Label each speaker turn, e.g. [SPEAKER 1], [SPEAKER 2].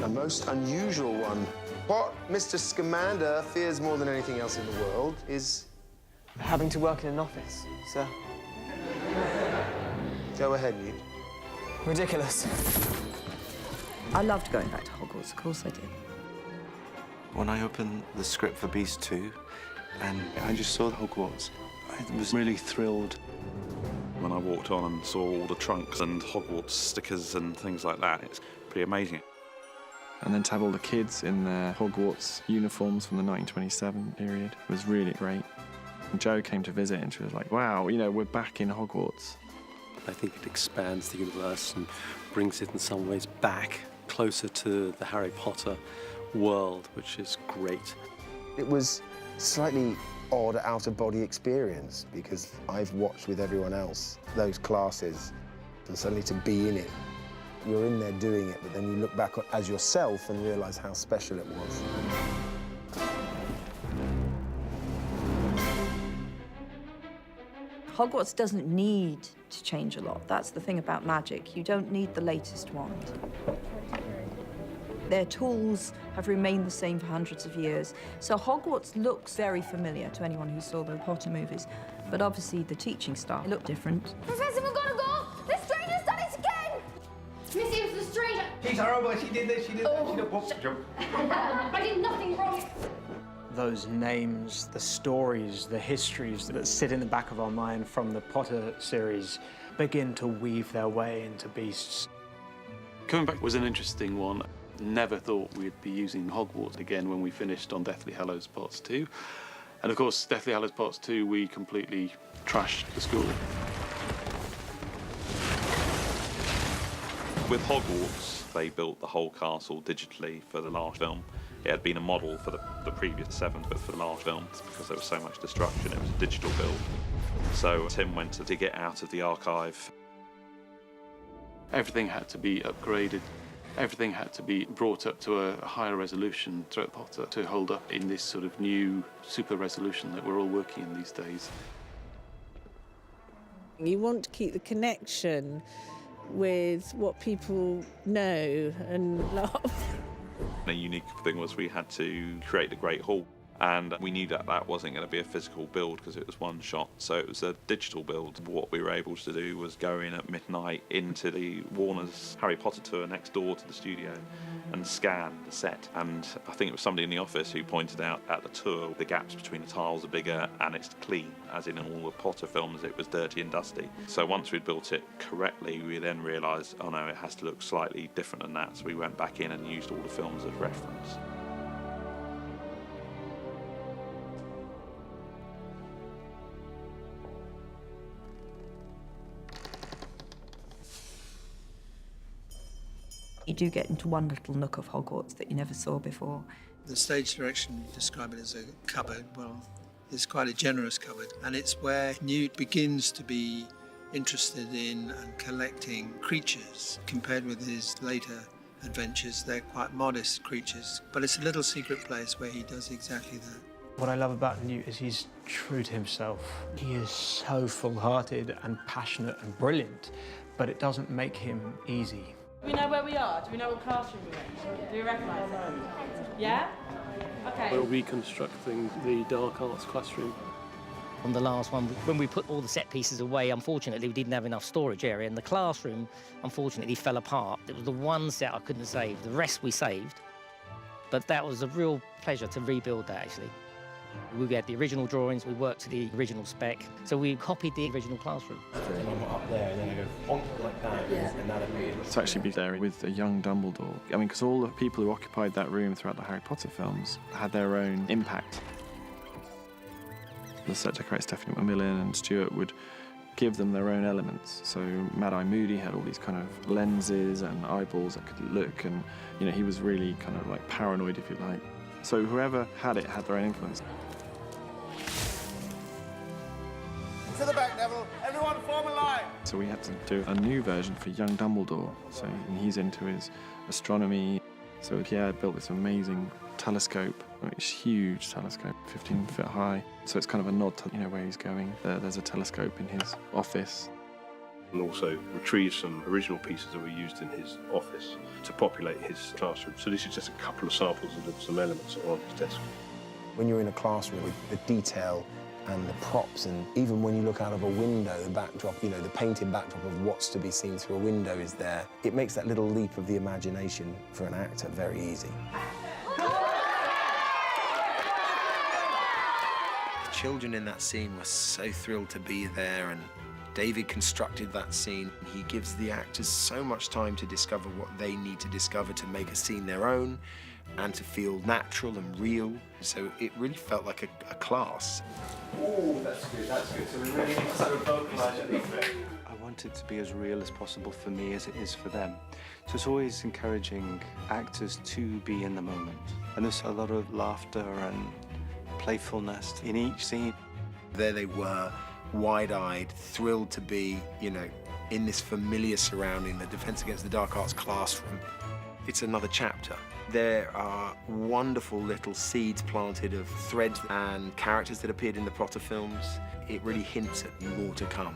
[SPEAKER 1] A most unusual one. What Mr. Scamander fears more than anything else in the world is...
[SPEAKER 2] having to work in an office, sir.
[SPEAKER 1] Go ahead, Newt.
[SPEAKER 2] Ridiculous.
[SPEAKER 3] I loved going back to Hogwarts, of course I did.
[SPEAKER 4] When I opened the script for Beast 2, and I just saw Hogwarts, I was really thrilled.
[SPEAKER 5] When I walked on and saw all the trunks and Hogwarts stickers and things like that, it's pretty amazing.
[SPEAKER 6] And then to have all the kids in their Hogwarts uniforms from the 1927 period was really great. And Jo came to visit and she was like, wow, you know, we're back in Hogwarts.
[SPEAKER 7] I think it expands the universe and brings it in some ways back closer to the Harry Potter world, which is great.
[SPEAKER 1] It was slightly odd out-of-body experience because I've watched with everyone else those classes, and suddenly to be in it, you're in there doing it, but then you look back as yourself and realise how special it was.
[SPEAKER 3] Hogwarts doesn't need to change a lot. That's the thing about magic. You don't need the latest wand. Their tools have remained the same for hundreds of years. So Hogwarts looks very familiar to anyone who saw the Potter movies. But obviously the teaching style looked different.
[SPEAKER 8] Professor McGonagall, the stranger's done it again! Missy, it was the stranger.
[SPEAKER 9] She's horrible, she did this, she did that, she did what?
[SPEAKER 8] I did nothing wrong.
[SPEAKER 2] Those names, the stories, the histories that sit in the back of our mind from the Potter series begin to weave their way into Beasts.
[SPEAKER 5] Coming back was an interesting one. Never thought we'd be using Hogwarts again when we finished on Deathly Hallows Parts 2. And of course, Deathly Hallows Parts 2, we completely trashed the school.
[SPEAKER 10] With Hogwarts, they built the whole castle digitally for the last film. It had been a model for the previous 7, but for the last film, because there was so much destruction, it was a digital build. So Tim went to dig it out of the archive.
[SPEAKER 5] Everything had to be upgraded. Everything had to be brought up to a higher resolution throughout Potter to hold up in this sort of new super resolution that we're all working in these days.
[SPEAKER 11] You want to keep the connection with what people know and love.
[SPEAKER 10] A unique thing was we had to create the Great Hall, and we knew that that wasn't going to be a physical build because it was one shot, so it was a digital build. What we were able to do was go in at midnight into the Warner's Harry Potter tour next door to the studio and scan the set. And I think it was somebody in the office who pointed out at the tour the gaps between the tiles are bigger and it's clean, as in all the Potter films it was dirty and dusty. So once we'd built it correctly, we then realised, oh no, it has to look slightly different than that, so we went back in and used all the films as reference.
[SPEAKER 3] You do get into one little nook of Hogwarts that you never saw before.
[SPEAKER 12] The stage direction, you describe it as a cupboard. Well, it's quite a generous cupboard, and it's where Newt begins to be interested in and collecting creatures. Compared with his later adventures, they're quite modest creatures, but it's a little secret place where he does exactly that.
[SPEAKER 2] What I love about Newt is he's true to himself. He is so full-hearted and passionate and brilliant, but it doesn't make him easy.
[SPEAKER 13] Do we know where we are? Do we know what classroom we're in? Do we recognise it? Yeah? Okay.
[SPEAKER 7] We're reconstructing the dark arts classroom.
[SPEAKER 14] On the last one, when we put all the set pieces away, unfortunately, we didn't have enough storage area, and the classroom, unfortunately, fell apart. It was the one set I couldn't save. The rest we saved. But that was a real pleasure to rebuild that, actually. We had the original drawings, we worked to the original spec, so we copied the original classroom.
[SPEAKER 9] And I'm up there, and then I go bonk like that, and that appears.
[SPEAKER 6] To actually be there with a young Dumbledore, I mean, because all the people who occupied that room throughout the Harry Potter films had their own impact. The set decorator Stephanie McMillan and Stuart would give them their own elements. So Mad-Eye Moody had all these kind of lenses and eyeballs that could look, and you know, he was really kind of like paranoid, if you like. So whoever had it had their own influence.
[SPEAKER 9] To the back, Neville. Everyone form a line.
[SPEAKER 6] So we had to do a new version for young Dumbledore. So he's into his astronomy. So Pierre built this amazing telescope, this huge telescope, 15 foot high. So it's kind of a nod to, you know, where he's going. There's a telescope in his office.
[SPEAKER 15] and also retrieved some original pieces that were used in his office to populate his classroom. So this is just a couple of samples of some elements on his desk.
[SPEAKER 1] When you're in a classroom with the detail and the props, and even when you look out of a window, the backdrop, you know, the painted backdrop of what's to be seen through a window is there. It makes that little leap of the imagination for an actor very easy. The children in that scene were so thrilled to be there, and David constructed that scene. He gives the actors so much time to discover what they need to discover to make a scene their own and to feel natural and real. So it really felt like a class.
[SPEAKER 4] Oh, that's good, that's good. So we really need to sort of vocalise it. I want it to be as real as possible for me as it is for them. So it's always encouraging actors to be in the moment. And there's a lot of laughter and playfulness in each scene.
[SPEAKER 1] There they were, wide-eyed, thrilled to be, you know, in this familiar surrounding, the Defence Against the Dark Arts classroom. It's another chapter. There are wonderful little seeds planted of threads and characters that appeared in the Potter films. It really hints at more to come.